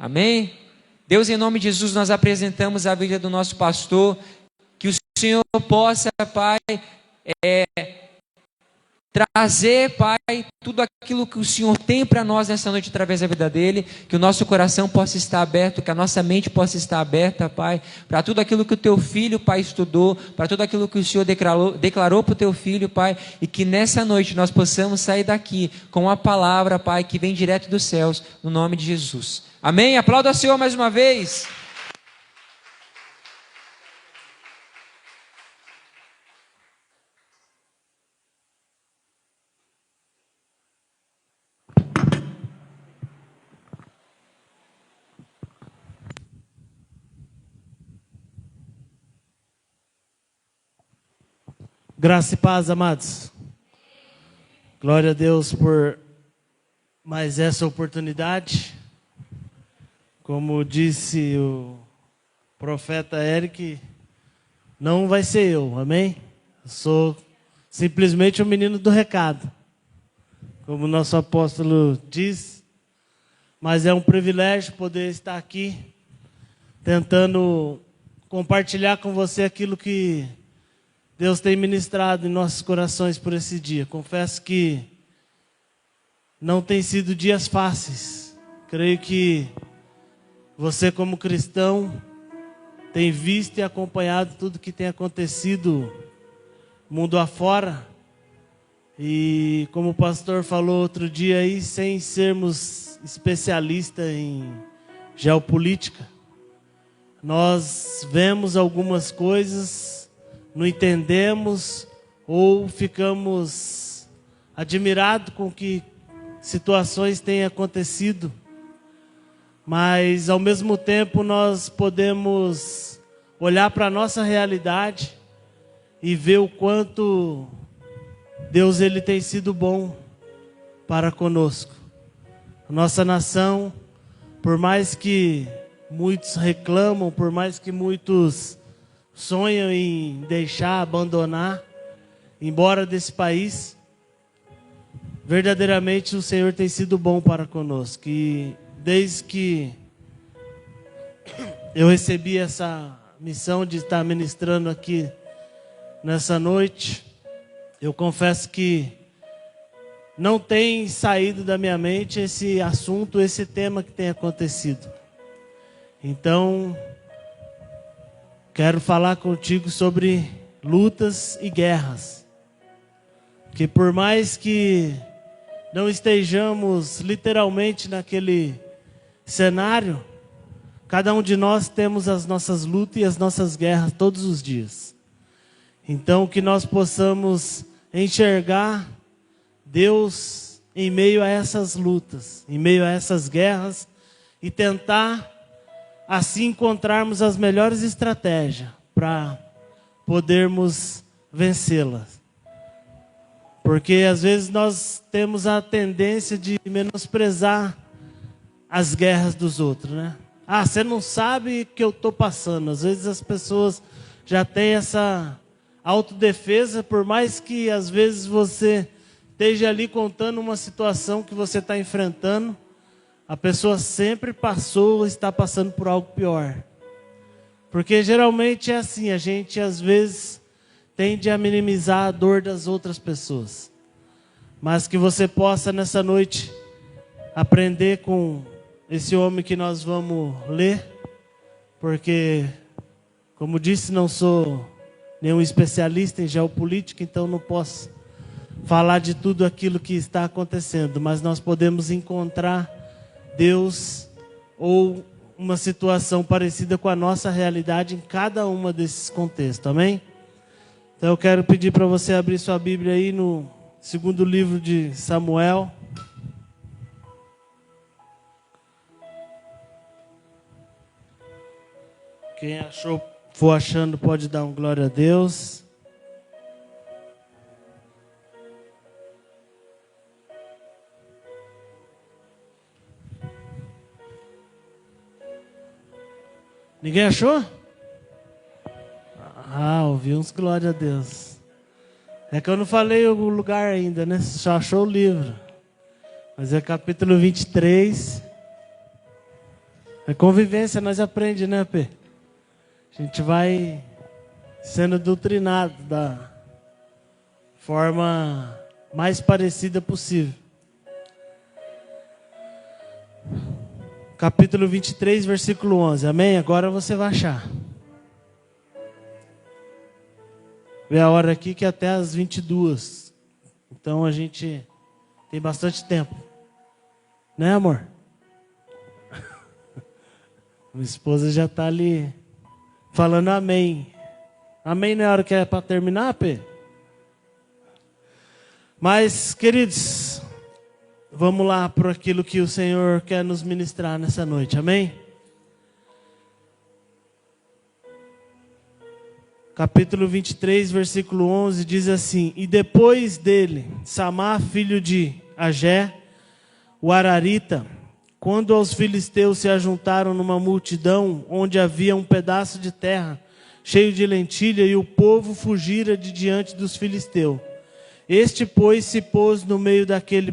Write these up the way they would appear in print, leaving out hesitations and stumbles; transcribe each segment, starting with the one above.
Amém? Deus, em nome de Jesus, nós apresentamos a vida do nosso pastor, que o Senhor possa, Pai, trazer, Pai, tudo aquilo que o Senhor tem para nós nessa noite através da vida dele, que o nosso coração possa estar aberto, que a nossa mente possa estar aberta, Pai, para tudo aquilo que o teu filho, Pai, estudou, para tudo aquilo que o Senhor declarou para o teu filho, Pai, e que nessa noite nós possamos sair daqui com a palavra, Pai, que vem direto dos céus, no nome de Jesus. Amém? Aplauda ao Senhor mais uma vez. Graça e paz, amados. Glória a Deus por mais essa oportunidade. Como disse o profeta Eric, não vai ser eu, amém? Eu sou simplesmente o menino do recado, como o nosso apóstolo diz. Mas é um privilégio poder estar aqui, tentando compartilhar com você aquilo que Deus tem ministrado em nossos corações por esse dia. Confesso que não tem sido dias fáceis. Creio que você, como cristão, tem visto e acompanhado tudo que tem acontecido mundo afora. E como o pastor falou outro dia aí, sem sermos especialistas em geopolítica, nós vemos algumas coisas, não entendemos ou ficamos admirados com que situações têm acontecido, mas ao mesmo tempo nós podemos olhar para a nossa realidade e ver o quanto Deus ele tem sido bom para conosco. A nossa nação, por mais que muitos reclamam, por mais que muitos sonham em deixar, abandonar, embora desse país, verdadeiramente o Senhor tem sido bom para conosco. E desde que eu recebi essa missão de estar ministrando aqui nessa noite, eu confesso que não tem saído da minha mente esse assunto, esse tema que tem acontecido. Então, quero falar contigo sobre lutas e guerras. Que por mais que não estejamos literalmente naquele cenário, cada um de nós temos as nossas lutas e as nossas guerras todos os dias. Então que nós possamos enxergar Deus em meio a essas lutas, em meio a essas guerras, e tentar assim encontrarmos as melhores estratégias para podermos vencê-las. Porque às vezes nós temos a tendência de menosprezar as guerras dos outros, né? Ah, você não sabe o que eu estou passando. Às vezes as pessoas já têm essa autodefesa, por mais que às vezes você esteja ali contando uma situação que você está enfrentando, a pessoa sempre passou ou está passando por algo pior. Porque geralmente é assim, a gente às vezes tende a minimizar a dor das outras pessoas. Mas que você possa nessa noite aprender com esse homem que nós vamos ler. Porque, como disse, não sou nenhum especialista em geopolítica, então não posso falar de tudo aquilo que está acontecendo. Mas nós podemos encontrar Deus ou uma situação parecida com a nossa realidade em cada uma desses contextos, amém? Então eu quero pedir para você abrir sua Bíblia aí no segundo livro de Samuel. Quem for achando pode dar um glória a Deus. Ninguém achou? Ah, ouvi uns glória a Deus. É que eu não falei o lugar ainda, né? Só achou o livro. Mas é capítulo 23. A convivência nós aprendemos, né, Pê? A gente vai sendo doutrinado da forma mais parecida possível. Capítulo 23, versículo 11. Amém? Agora você vai achar. Vê a hora aqui que é até as 22. Então a gente tem bastante tempo. Né, amor? Minha esposa já está ali falando amém. Amém não é hora que é para terminar, Pê? Mas, queridos, vamos lá para aquilo que o Senhor quer nos ministrar nessa noite. Amém? Capítulo 23, versículo 11, diz assim: E depois dele, Samá, filho de Agé, o Ararita, quando os filisteus se ajuntaram numa multidão, onde havia um pedaço de terra cheio de lentilha, e o povo fugira de diante dos filisteus. Este, pois, se pôs no meio daquele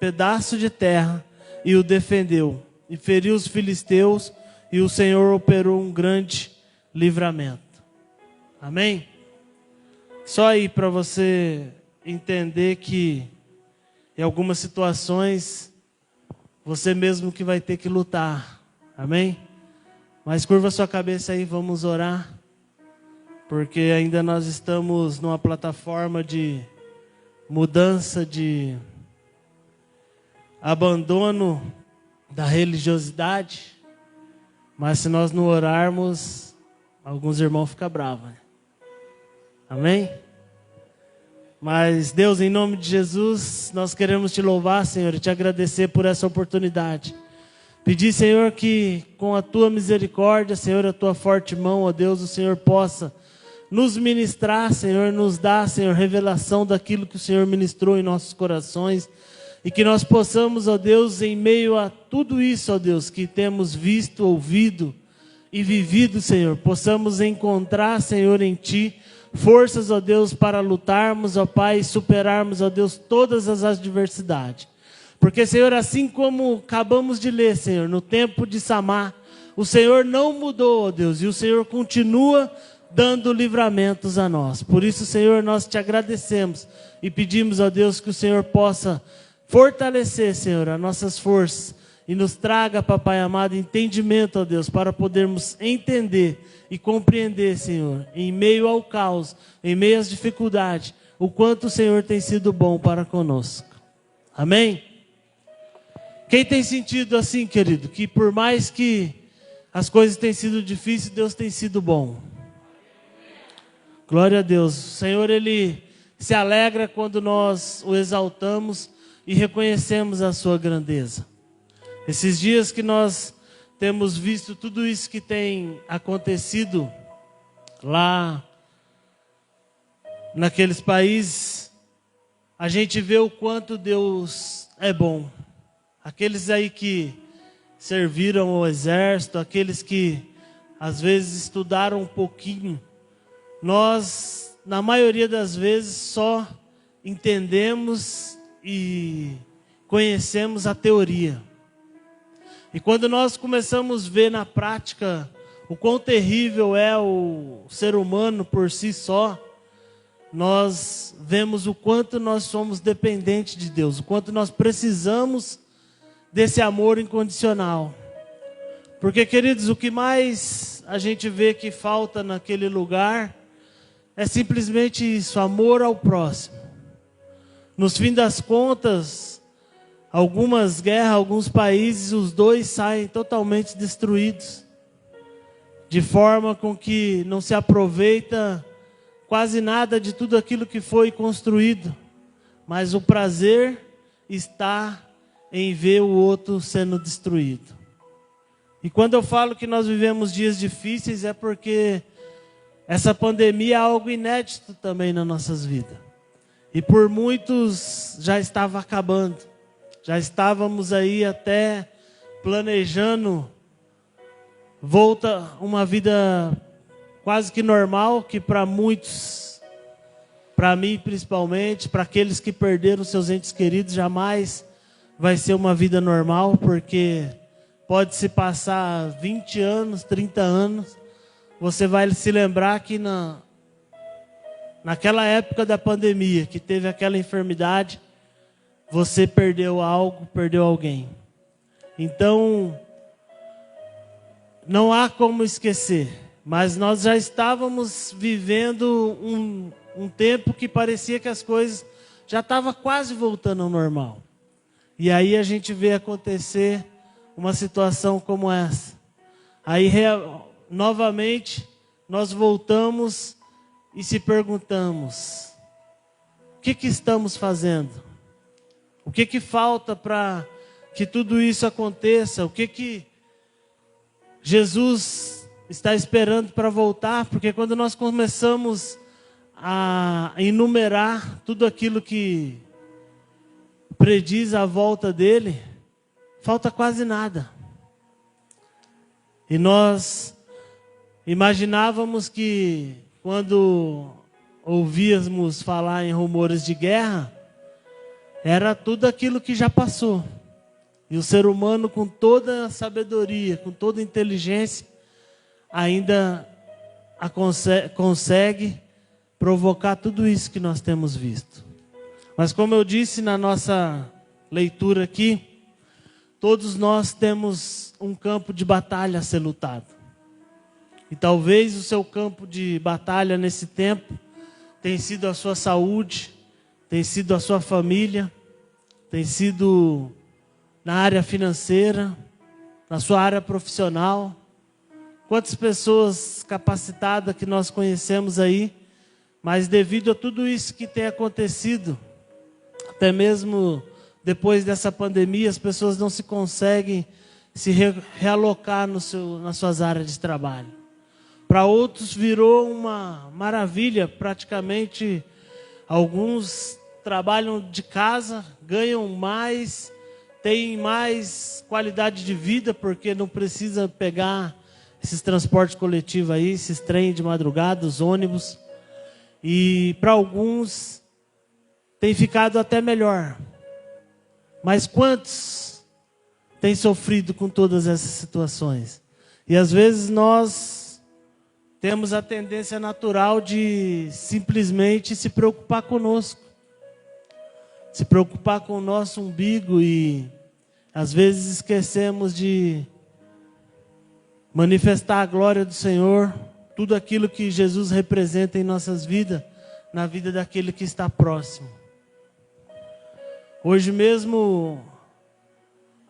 pedaço de terra e o defendeu, e feriu os filisteus, e o Senhor operou um grande livramento. Amém? Só aí para você entender que em algumas situações você mesmo que vai ter que lutar. Amém? Mas curva sua cabeça aí, vamos orar. Porque ainda nós estamos numa plataforma de mudança, de abandono da religiosidade. Mas se nós não orarmos, alguns irmãos ficam bravos. Né? Amém? Mas Deus, em nome de Jesus, nós queremos te louvar, Senhor, e te agradecer por essa oportunidade. Pedir, Senhor, que com a tua misericórdia, Senhor, a tua forte mão, ó Deus, o Senhor possa nos ministrar, Senhor, nos dar, Senhor, revelação daquilo que o Senhor ministrou em nossos corações. E que nós possamos, ó Deus, em meio a tudo isso, ó Deus, que temos visto, ouvido e vivido, Senhor, possamos encontrar, Senhor, em Ti, forças, ó Deus, para lutarmos, ó Pai, e superarmos, ó Deus, todas as adversidades. Porque, Senhor, assim como acabamos de ler, Senhor, no tempo de Samá, o Senhor não mudou, ó Deus, e o Senhor continua dando livramentos a nós. Por isso, Senhor, nós te agradecemos e pedimos, ó Deus, que o Senhor possa fortalecer, Senhor, as nossas forças e nos traga, papai amado, entendimento, ó Deus, para podermos entender e compreender, Senhor, em meio ao caos, em meio às dificuldades, o quanto o Senhor tem sido bom para conosco. Amém? Quem tem sentido assim, querido, que por mais que as coisas tenham sido difíceis, Deus tem sido bom. Glória a Deus. O Senhor, Ele se alegra quando nós o exaltamos e reconhecemos a sua grandeza. Esses dias que nós temos visto tudo isso que tem acontecido lá naqueles países, a gente vê o quanto Deus é bom. Aqueles aí que serviram ao exército, aqueles que às vezes estudaram um pouquinho, nós, na maioria das vezes, só entendemos e conhecemos a teoria. E quando nós começamos a ver na prática o quão terrível é o ser humano por si só, nós vemos o quanto nós somos dependentes de Deus, o quanto nós precisamos desse amor incondicional. Porque, queridos, o que mais a gente vê que falta naquele lugar é simplesmente isso, amor ao próximo. Nos fim das contas, algumas guerras, alguns países, os dois saem totalmente destruídos. De forma com que não se aproveita quase nada de tudo aquilo que foi construído. Mas o prazer está em ver o outro sendo destruído. E quando eu falo que nós vivemos dias difíceis, é porque essa pandemia é algo inédito também nas nossas vidas. E por muitos já estava acabando. Já estávamos aí até planejando volta uma vida quase que normal, que para muitos, para mim principalmente, para aqueles que perderam seus entes queridos, jamais vai ser uma vida normal, porque pode se passar 20 anos, 30 anos, você vai se lembrar que naquela época da pandemia, que teve aquela enfermidade, você perdeu algo, perdeu alguém. Então, não há como esquecer, mas nós já estávamos vivendo um tempo que parecia que as coisas já estavam quase voltando ao normal. E aí a gente vê acontecer uma situação como essa. Aí, novamente, nós voltamos e se perguntamos: o que estamos fazendo? O que falta para que tudo isso aconteça? O que Jesus está esperando para voltar? Porque quando nós começamos a enumerar tudo aquilo que prediz a volta dele, falta quase nada. E nós imaginávamos que quando ouvíamos falar em rumores de guerra, era tudo aquilo que já passou. E o ser humano, com toda a sabedoria, com toda a inteligência, ainda consegue provocar tudo isso que nós temos visto. Mas como eu disse na nossa leitura aqui, todos nós temos um campo de batalha a ser lutado. E talvez o seu campo de batalha nesse tempo tenha sido a sua saúde, tem sido a sua família, tem sido na área financeira, na sua área profissional. Quantas pessoas capacitadas que nós conhecemos aí, mas devido a tudo isso que tem acontecido, até mesmo depois dessa pandemia, as pessoas não se conseguem se realocar nas suas áreas de trabalho. Para outros virou uma maravilha, praticamente alguns trabalham de casa, ganham mais, têm mais qualidade de vida, porque não precisa pegar esses transportes coletivos aí, esses trens de madrugada, os ônibus. E para alguns tem ficado até melhor. Mas quantos têm sofrido com todas essas situações? E às vezes nós temos a tendência natural de simplesmente se preocupar conosco. Se preocupar com o nosso umbigo e às vezes esquecemos de manifestar a glória do Senhor, tudo aquilo que Jesus representa em nossas vidas, na vida daquele que está próximo. Hoje mesmo,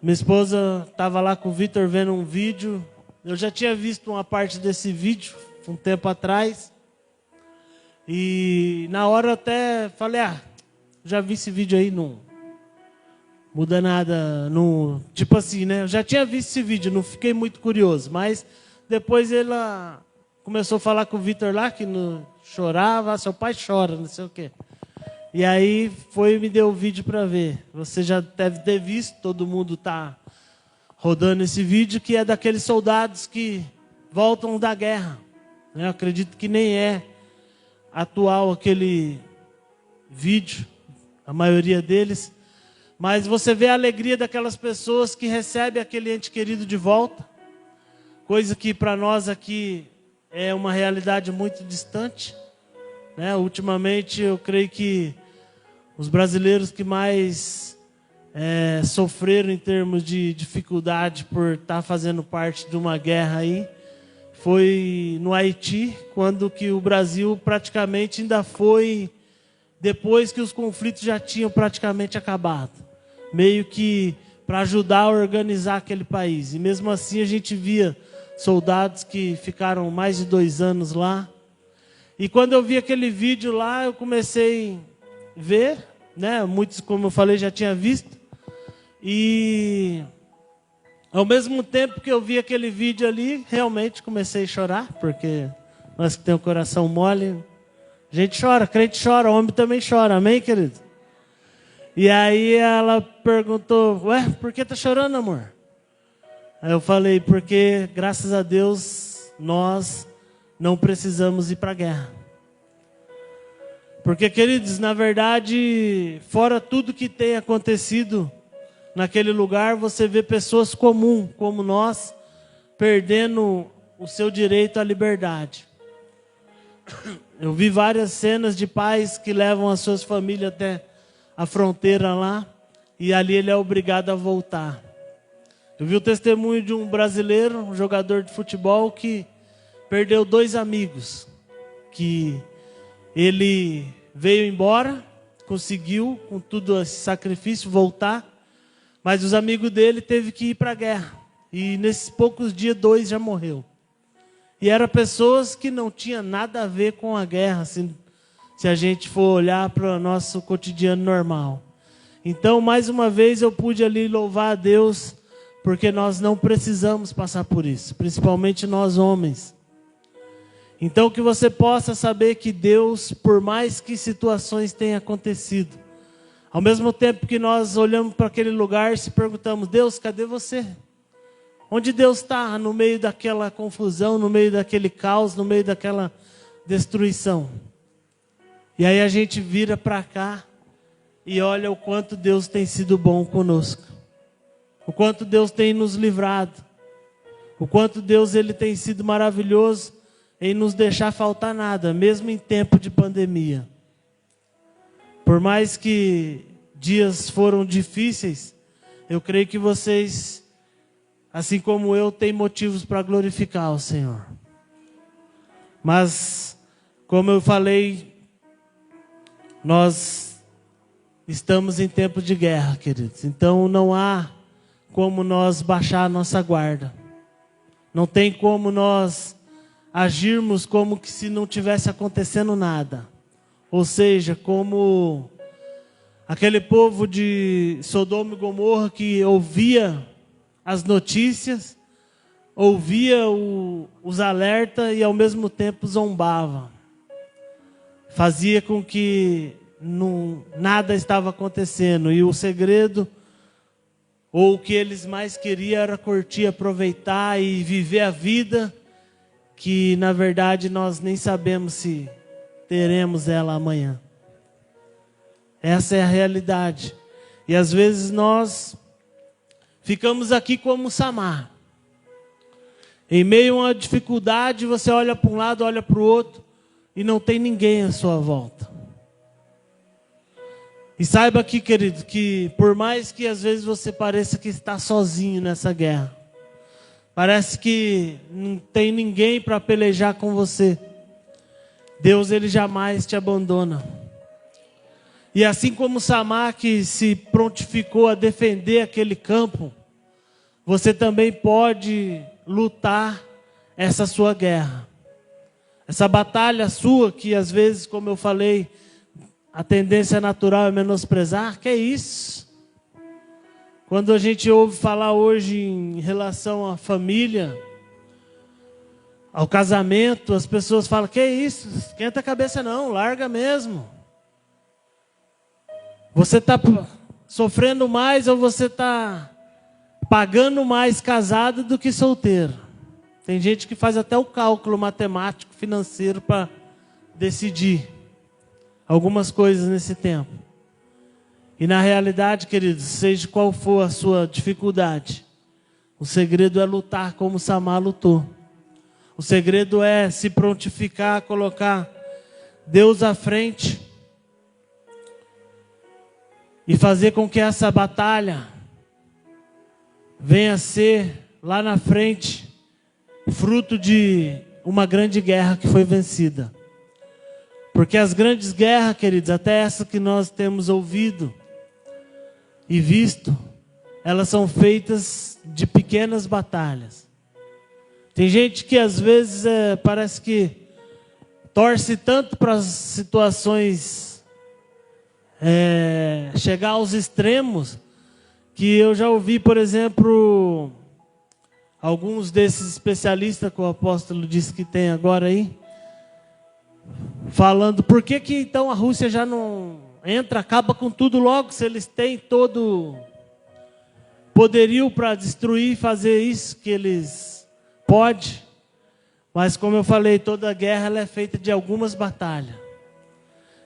minha esposa estava lá com o Vitor vendo um vídeo. Eu já tinha visto uma parte desse vídeo um tempo atrás. E na hora eu até falei, já vi esse vídeo aí, não muda nada. Não, tipo assim, né? Eu já tinha visto esse vídeo, não fiquei muito curioso. Mas depois ela começou a falar com o Vitor lá, que chorava, seu pai chora, não sei o quê. E aí foi e me deu o vídeo para ver. Você já deve ter visto, todo mundo está rodando esse vídeo, que é daqueles soldados que voltam da guerra. Eu acredito que nem é atual aquele vídeo, a maioria deles. Mas você vê a alegria daquelas pessoas que recebem aquele ente querido de volta. Coisa que para nós aqui é uma realidade muito distante. Ultimamente eu creio que os brasileiros que mais sofreram em termos de dificuldade por estar fazendo parte de uma guerra aí, foi no Haiti, quando que o Brasil praticamente ainda foi depois que os conflitos já tinham praticamente acabado. Meio que para ajudar a organizar aquele país. E mesmo assim a gente via soldados que ficaram mais de 2 anos lá. E quando eu vi aquele vídeo lá, eu comecei a ver, muitos, como eu falei, já tinha visto. E ao mesmo tempo que eu vi aquele vídeo ali, realmente comecei a chorar, porque nós que temos o coração mole, a gente chora, crente chora, homem também chora, amém, querido? E aí ela perguntou, por que tá chorando, amor? Aí eu falei, porque graças a Deus nós não precisamos ir para a guerra. Porque, queridos, na verdade, fora tudo que tem acontecido naquele lugar, você vê pessoas comuns, como nós, perdendo o seu direito à liberdade. Eu vi várias cenas de pais que levam as suas famílias até a fronteira lá, e ali ele é obrigado a voltar. Eu vi o testemunho de um brasileiro, um jogador de futebol, que perdeu 2 amigos, que ele veio embora, conseguiu, com todo esse sacrifício, voltar, mas os amigos dele teve que ir para a guerra. E nesses poucos dias, 2 já morreu. E eram pessoas que não tinham nada a ver com a guerra, se a gente for olhar para o nosso cotidiano normal. Então, mais uma vez, eu pude ali louvar a Deus, porque nós não precisamos passar por isso, principalmente nós homens. Então, que você possa saber que Deus, por mais que situações tenham acontecido, ao mesmo tempo que nós olhamos para aquele lugar e se perguntamos, Deus, cadê você? Onde Deus está no meio daquela confusão, no meio daquele caos, no meio daquela destruição? E aí a gente vira para cá e olha o quanto Deus tem sido bom conosco. O quanto Deus tem nos livrado. O quanto Deus ele tem sido maravilhoso em nos deixar faltar nada, mesmo em tempo de pandemia. Por mais que dias foram difíceis, eu creio que vocês, assim como eu, têm motivos para glorificar o Senhor. Mas, como eu falei, nós estamos em tempo de guerra, queridos. Então não há como nós baixar a nossa guarda. Não tem como nós agirmos como que se não tivesse acontecendo nada. Ou seja, como aquele povo de Sodoma e Gomorra que ouvia as notícias, ouvia os alertas e ao mesmo tempo zombava. Fazia com que nada estava acontecendo. E o segredo, ou o que eles mais queriam, era curtir, aproveitar e viver a vida, que na verdade nós nem sabemos se teremos ela amanhã. Essa é a realidade. E às vezes nós ficamos aqui como Samar. Em meio a uma dificuldade, você olha para um lado, olha para o outro, e não tem ninguém à sua volta. E saiba aqui, querido, que por mais que às vezes você pareça que está sozinho nessa guerra, parece que não tem ninguém para pelejar com você, Deus ele jamais te abandona. E assim como Samar que se prontificou a defender aquele campo, você também pode lutar essa sua guerra. Essa batalha sua que às vezes, como eu falei, a tendência natural é menosprezar. Que é isso? Quando a gente ouve falar hoje em relação à família, ao casamento, as pessoas falam, que é isso? Esquenta a cabeça não, larga mesmo. Você está sofrendo mais ou você está pagando mais casado do que solteiro? Tem gente que faz até o cálculo matemático, financeiro para decidir algumas coisas nesse tempo. E na realidade, queridos, seja qual for a sua dificuldade, o segredo é lutar como Samar lutou. O segredo é se prontificar, colocar Deus à frente e fazer com que essa batalha venha a ser lá na frente fruto de uma grande guerra que foi vencida. Porque as grandes guerras, queridos, até essa que nós temos ouvido e visto, elas são feitas de pequenas batalhas. Tem gente que às vezes parece que torce tanto para as situações chegar aos extremos, que eu já ouvi, por exemplo, alguns desses especialistas que o apóstolo disse que tem agora aí, falando, por que então a Rússia já não entra, acaba com tudo logo, se eles têm todo poderio para destruir e fazer isso que eles podem. Mas como eu falei, toda guerra ela é feita de algumas batalhas.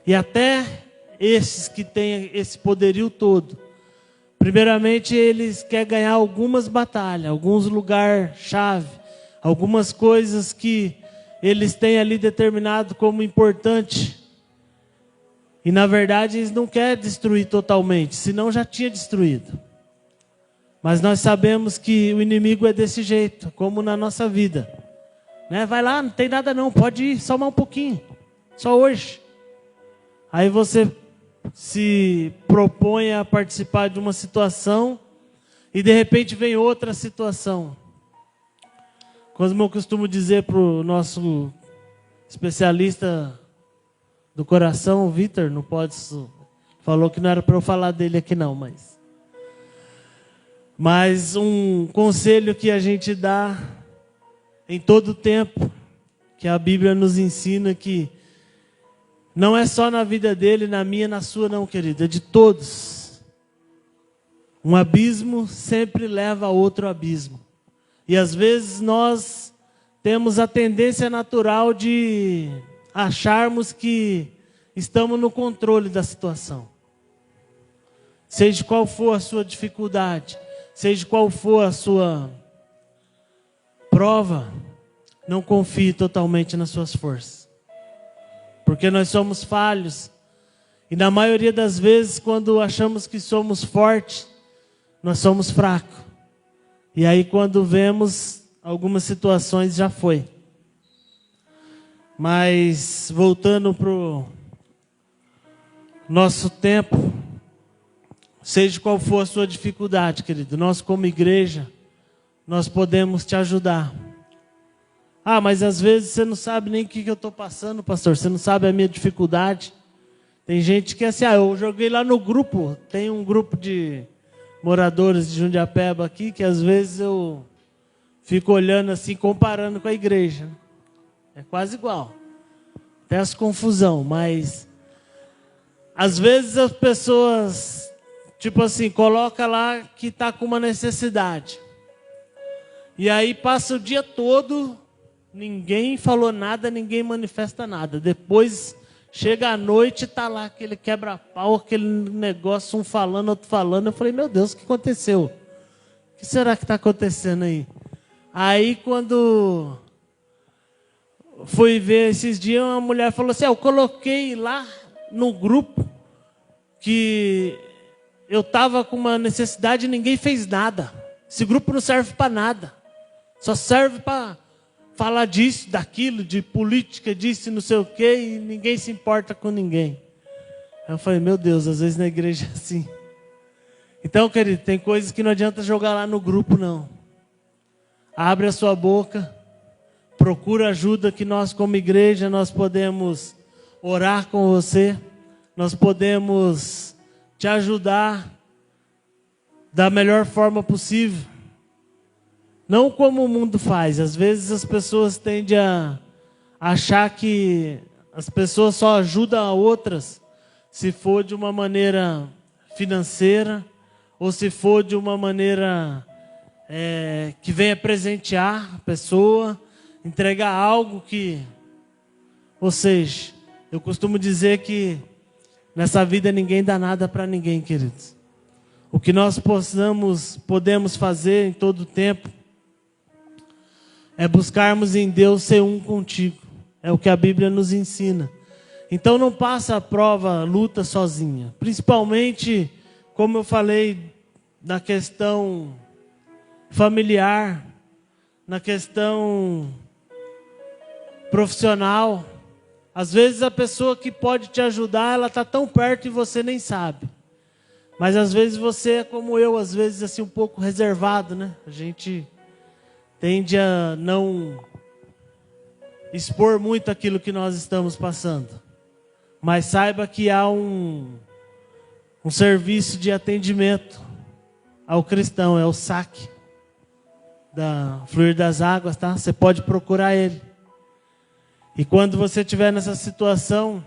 E até esses que têm esse poderio todo, Primeiramente, eles querem ganhar algumas batalhas, alguns lugares-chave, algumas coisas que eles têm ali determinado como importante. E na verdade eles não querem destruir totalmente, senão já tinha destruído. Mas nós sabemos que o inimigo é desse jeito, como na nossa vida. Né? Vai lá, não tem nada não, pode ir, só mais um pouquinho, só hoje. Aí você se propõe a participar de uma situação e de repente vem outra situação. Como eu costumo dizer para o nosso especialista do coração, o Vitor, não pode, falou que não era para eu falar dele aqui não, mas um conselho que a gente dá em todo tempo, que a Bíblia nos ensina, que não é só na vida dele, na minha, na sua não, querido, é de todos. Um abismo sempre leva a outro abismo. E às vezes nós temos a tendência natural de acharmos que estamos no controle da situação. Seja qual for a sua dificuldade, seja qual for a sua prova, não confie totalmente nas suas forças. Porque nós somos falhos. E na maioria das vezes, quando achamos que somos fortes, nós somos fracos. E aí quando vemos algumas situações, já foi. Mas voltando para o nosso tempo, seja qual for a sua dificuldade, querido, nós como igreja, nós podemos te ajudar. Ah, mas às vezes você não sabe nem o que eu estou passando, pastor, você não sabe a minha dificuldade. Tem gente que é assim, eu joguei lá no grupo, tem um grupo de moradores de Jundiapeba aqui, que às vezes eu fico olhando assim, comparando com a igreja. É quase igual. Tem essa confusão, mas às vezes as pessoas, tipo assim, coloca lá que está com uma necessidade. E aí passa o dia todo, ninguém falou nada, ninguém manifesta nada. Depois chega a noite e está lá aquele quebra-pau, aquele negócio, um falando, outro falando. Eu falei, meu Deus, o que aconteceu? O que será que está acontecendo aí? Aí quando fui ver esses dias, uma mulher falou assim, eu coloquei lá no grupo que eu estava com uma necessidade e ninguém fez nada. Esse grupo não serve para nada. Só serve para falar disso, daquilo, de política, disso e não sei o quê, e ninguém se importa com ninguém. Aí eu falei, meu Deus, às vezes na igreja é assim. Então, querido, tem coisas que não adianta jogar lá no grupo, não. Abre a sua boca, procura ajuda, que nós como igreja, nós podemos orar com você, nós podemos te ajudar da melhor forma possível. Não como o mundo faz. Às vezes as pessoas tendem a achar que as pessoas só ajudam a outras se for de uma maneira financeira ou se for de uma maneira que venha presentear a pessoa, entregar algo que... Ou seja, eu costumo dizer que nessa vida ninguém dá nada para ninguém, queridos. O que nós podemos fazer em todo o tempo é buscarmos em Deus ser um contigo. É o que a Bíblia nos ensina. Então não passa a prova, luta sozinha. Principalmente, como eu falei, na questão familiar, na questão profissional. Às vezes a pessoa que pode te ajudar, ela está tão perto e você nem sabe. Mas às vezes você é como eu, às vezes assim um pouco reservado, né? A gente tende a não expor muito aquilo que nós estamos passando. Mas saiba que há um serviço de atendimento ao cristão, é o SAC, da Fluir das Águas, tá? Você pode procurar ele. E quando você estiver nessa situação,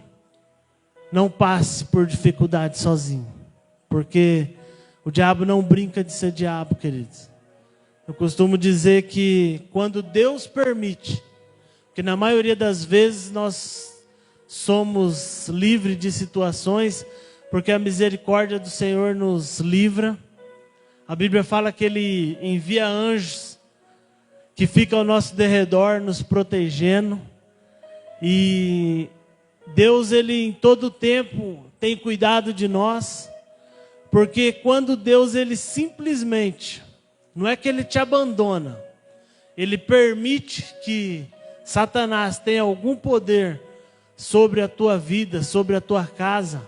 não passe por dificuldade sozinho. Porque o diabo não brinca de ser diabo, queridos. Eu costumo dizer que quando Deus permite, que na maioria das vezes nós somos livres de situações, porque a misericórdia do Senhor nos livra, A Bíblia fala que Ele envia anjos que ficam ao nosso derredor, nos protegendo. E Deus, Ele em todo tempo tem cuidado de nós. Porque quando Deus, Ele simplesmente, não é que Ele te abandona, Ele permite que Satanás tenha algum poder sobre a tua vida, sobre a tua casa.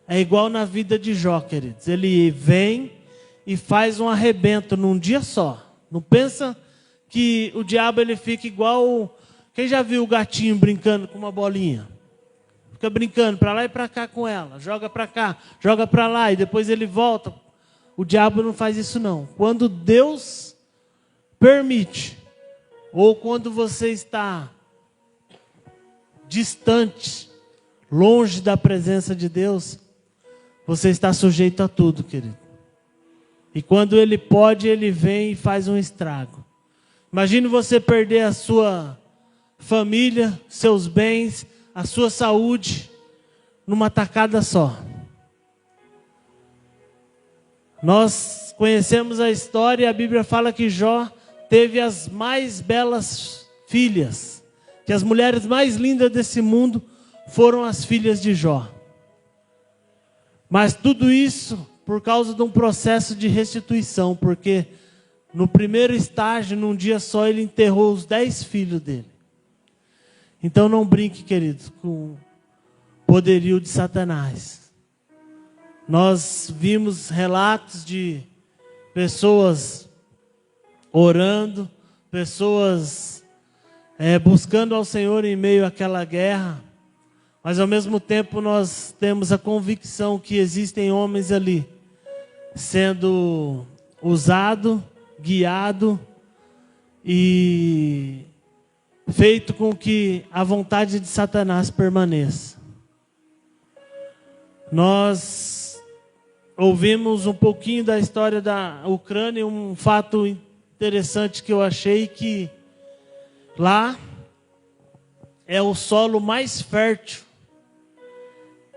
É igual na vida de Jó, queridos. Ele vem e faz um arrebento num dia só. Não pensa que o diabo ele fica igual... Quem já viu o gatinho brincando com uma bolinha? Fica brincando para lá e para cá com ela. Joga para cá, joga para lá e depois ele volta. O diabo não faz isso não. Quando Deus permite, ou quando você está distante, longe da presença de Deus, você está sujeito a tudo, querido. E quando Ele pode, Ele vem e faz um estrago. Imagine você perder a sua família, seus bens, a sua saúde, numa tacada só. Nós conhecemos a história e a Bíblia fala que Jó teve as mais belas filhas, que as mulheres mais lindas desse mundo foram as filhas de Jó. Mas tudo isso por causa de um processo de restituição, porque no primeiro estágio, num dia só, ele enterrou os 10 filhos dele. Então não brinque, queridos, com o poderio de Satanás. Nós vimos relatos de pessoas orando, pessoas buscando ao Senhor em meio àquela guerra, mas ao mesmo tempo nós temos a convicção que existem homens ali, sendo usado, guiado e feito com que a vontade de Satanás permaneça. Nós ouvimos um pouquinho da história da Ucrânia, um fato interessante que eu achei, que lá é o solo mais fértil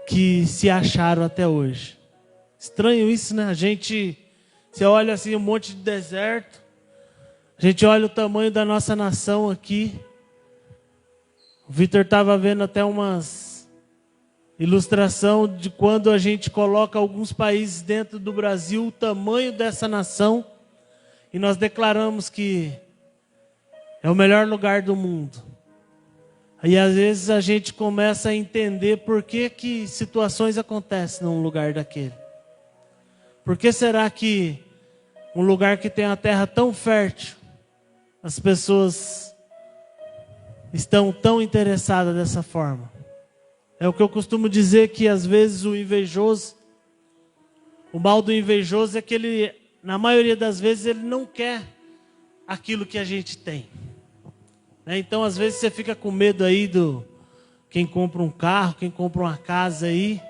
que se acharam até hoje. Estranho isso, né? Você olha assim um monte de deserto, a gente olha o tamanho da nossa nação aqui. O Vitor estava vendo até umas ilustração de quando a gente coloca alguns países dentro do Brasil, o tamanho dessa nação, e nós declaramos que é o melhor lugar do mundo. Aí às vezes a gente começa a entender por que situações acontecem num lugar daquele. Por que será que um lugar que tem a terra tão fértil, as pessoas estão tão interessadas dessa forma? É o que eu costumo dizer, que às vezes o invejoso, o mal do invejoso é que ele, na maioria das vezes, ele não quer aquilo que a gente tem. Então às vezes você fica com medo aí quem compra um carro, quem compra uma casa aí,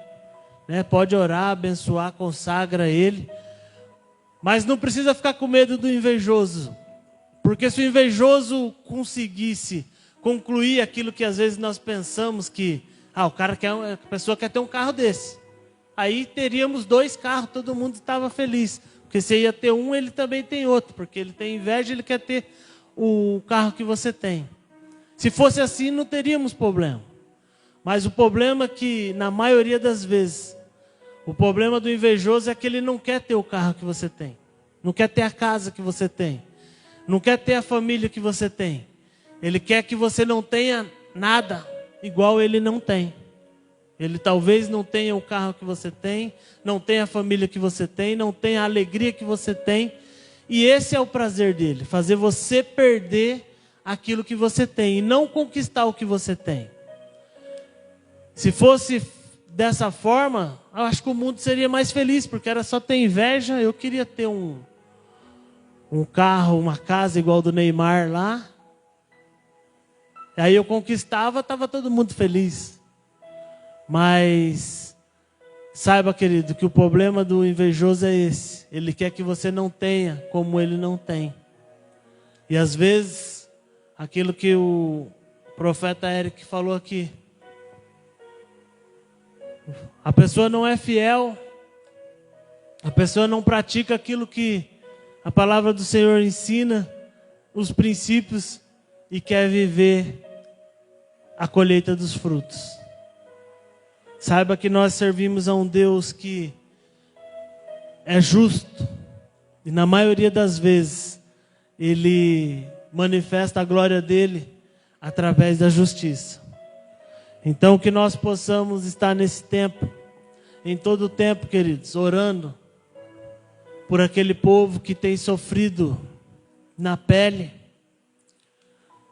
pode orar, abençoar, consagra ele, mas não precisa ficar com medo do invejoso, porque se o invejoso conseguisse concluir aquilo que às vezes nós pensamos que a pessoa quer ter um carro desse, aí teríamos 2 carros, todo mundo estava feliz, porque se ia ter um, ele também tem outro, porque ele tem inveja, ele quer ter o carro que você tem. Se fosse assim, não teríamos problema. Mas o problema é que, na maioria das vezes, o problema do invejoso é que ele não quer ter o carro que você tem, não quer ter a casa que você tem, não quer ter a família que você tem. Ele quer que você não tenha nada igual ele não tem. Ele talvez não tenha o carro que você tem, não tenha a família que você tem, não tenha a alegria que você tem. E esse é o prazer dele, fazer você perder aquilo que você tem e não conquistar o que você tem. Se fosse dessa forma, eu acho que o mundo seria mais feliz, porque era só ter inveja. Eu queria ter um carro, uma casa igual do Neymar lá. Aí eu conquistava, estava todo mundo feliz. Mas saiba, querido, que o problema do invejoso é esse. Ele quer que você não tenha como ele não tem. E às vezes, aquilo que o profeta Eric falou aqui, a pessoa não é fiel A pessoa não pratica aquilo que a palavra do Senhor ensina, os princípios, e quer viver a colheita dos frutos. Saiba que nós servimos a um Deus que é justo, e na maioria das vezes Ele manifesta a glória dEle através da justiça. Então que nós possamos estar nesse tempo, em todo o tempo, queridos, orando por aquele povo que tem sofrido na pele.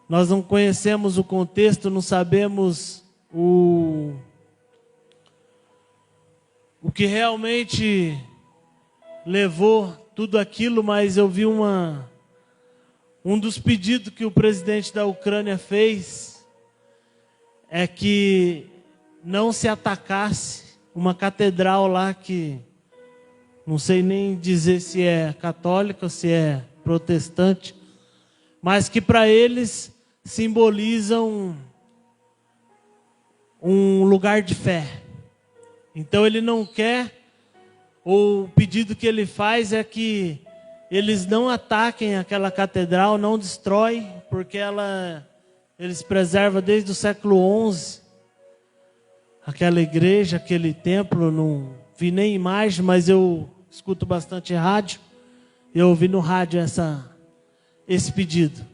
Nós não conhecemos o contexto, não sabemos o que realmente levou tudo aquilo, mas eu vi um dos pedidos que o presidente da Ucrânia fez é que não se atacasse uma catedral lá que não sei nem dizer se é católica ou se é protestante, mas que para eles simbolizam um lugar de fé. Então ele não quer, ou o pedido que ele faz é que eles não ataquem aquela catedral, não destroem, porque eles preservam desde o século XI aquela igreja, aquele templo. Não vi nem imagem, mas eu escuto bastante rádio. Eu ouvi no rádio esse pedido.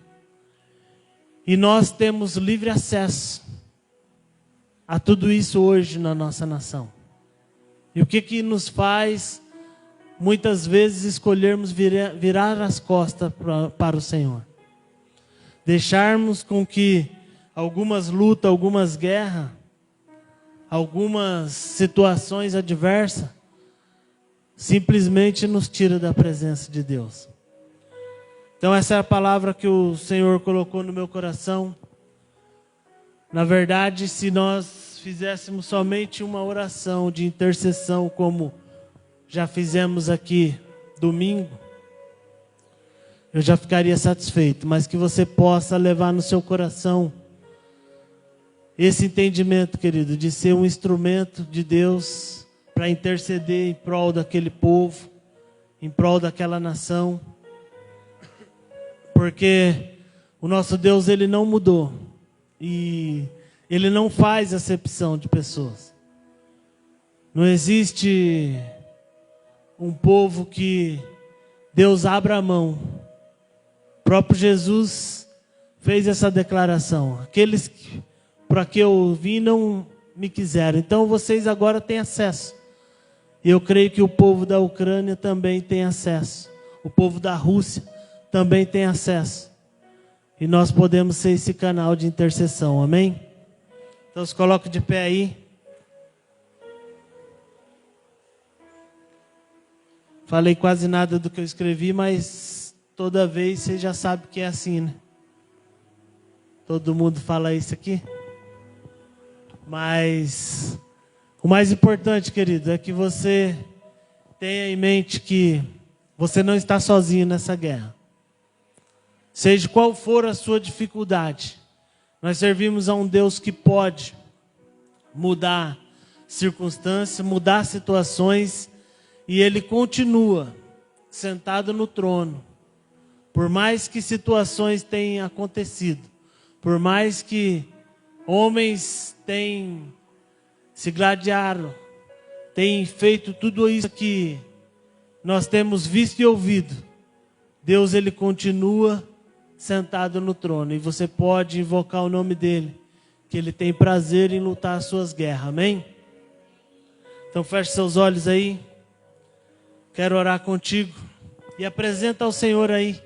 E nós temos livre acesso a tudo isso hoje na nossa nação. E o que nos faz, muitas vezes, escolhermos virar as costas para o Senhor? Deixarmos com que algumas lutas, algumas guerras, algumas situações adversas, simplesmente nos tira da presença de Deus. Então essa é a palavra que o Senhor colocou no meu coração. Na verdade, se nós fizéssemos somente uma oração de intercessão, como já fizemos aqui domingo, eu já ficaria satisfeito. Mas que você possa levar no seu coração esse entendimento, querido, de ser um instrumento de Deus para interceder em prol daquele povo, em prol daquela nação. Porque o nosso Deus, Ele não mudou. E Ele não faz acepção de pessoas. Não existe um povo que Deus abra a mão. O próprio Jesus fez essa declaração: aqueles para que eu vim não me quiseram. Então vocês agora têm acesso. E eu creio que o povo da Ucrânia também tem acesso. O povo da Rússia também tem acesso. E nós podemos ser esse canal de intercessão, amém? Então se coloque de pé aí. Falei quase nada do que eu escrevi, mas toda vez você já sabe que é assim, né? Todo mundo fala isso aqui. Mas o mais importante, querido, é que você tenha em mente que você não está sozinho nessa guerra. Seja qual for a sua dificuldade, nós servimos a um Deus que pode mudar circunstâncias, mudar situações, e Ele continua sentado no trono. Por mais que situações tenham acontecido, por mais que homens tenham se gladiaram, tenham feito tudo isso que nós temos visto e ouvido, Deus, Ele continua sentado no trono, e você pode invocar o nome dEle, que Ele tem prazer em lutar as suas guerras, amém? Então feche seus olhos aí, quero orar contigo, e apresenta ao Senhor aí,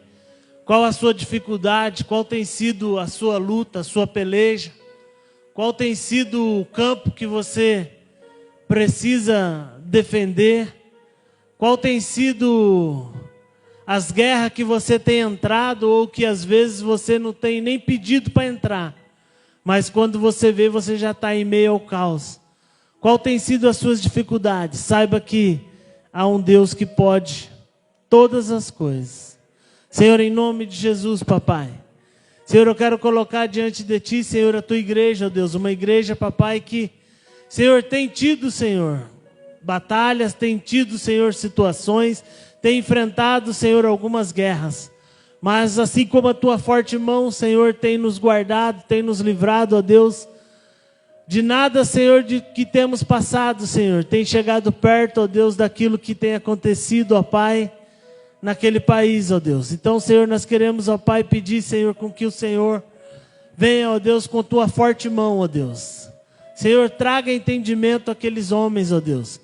qual a sua dificuldade, qual tem sido a sua luta, a sua peleja, qual tem sido o campo que você precisa defender, qual tem sido as guerras que você tem entrado, ou que às vezes você não tem nem pedido para entrar, mas quando você vê, você já está em meio ao caos. Qual tem sido as suas dificuldades? Saiba que há um Deus que pode todas as coisas. Senhor, em nome de Jesus, papai. Senhor, eu quero colocar diante de Ti, Senhor, a Tua igreja, ó Deus, uma igreja, papai, que, Senhor, tem tido, Senhor, batalhas, tem tido, Senhor, situações, tem enfrentado, Senhor, algumas guerras. Mas assim como a tua forte mão, Senhor, tem nos guardado, tem nos livrado, ó Deus, de nada, Senhor, de que temos passado, Senhor, tem chegado perto, ó Deus, daquilo que tem acontecido, ó Pai, naquele país, ó Deus. Então, Senhor, nós queremos, ó Pai, pedir, Senhor, com que o Senhor venha, ó Deus, com tua forte mão, ó Deus. Senhor, traga entendimento àqueles homens, ó Deus,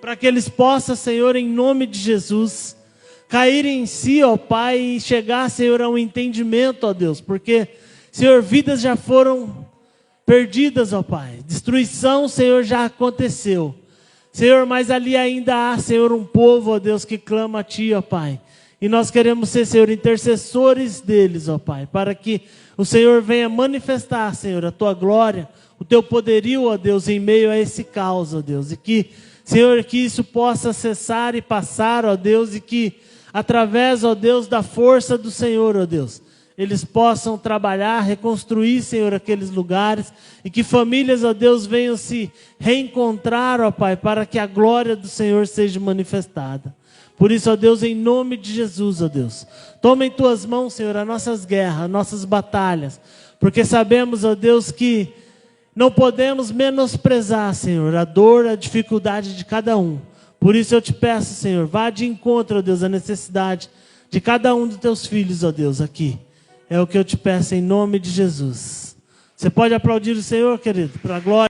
para que eles possam, Senhor, em nome de Jesus, cair em si, ó Pai, e chegar, Senhor, a um entendimento, ó Deus, porque, Senhor, vidas já foram perdidas, ó Pai, destruição, Senhor, já aconteceu, Senhor, mas ali ainda há, Senhor, um povo, ó Deus, que clama a Ti, ó Pai, e nós queremos ser, Senhor, intercessores deles, ó Pai, para que o Senhor venha manifestar, Senhor, a Tua glória, o Teu poderio, ó Deus, em meio a esse caos, ó Deus, e que, Senhor, que isso possa cessar e passar, ó Deus, e que através, ó Deus, da força do Senhor, ó Deus, eles possam trabalhar, reconstruir, Senhor, aqueles lugares, e que famílias, ó Deus, venham se reencontrar, ó Pai, para que a glória do Senhor seja manifestada. Por isso, ó Deus, em nome de Jesus, ó Deus, toma em Tuas mãos, Senhor, as nossas guerras, as nossas batalhas, porque sabemos, ó Deus, que não podemos menosprezar, Senhor, a dor, a dificuldade de cada um. Por isso eu te peço, Senhor, vá de encontro, ó Deus, à necessidade de cada um dos Teus filhos, ó Deus, aqui. É o que eu te peço em nome de Jesus. Você pode aplaudir o Senhor, querido, para a glória.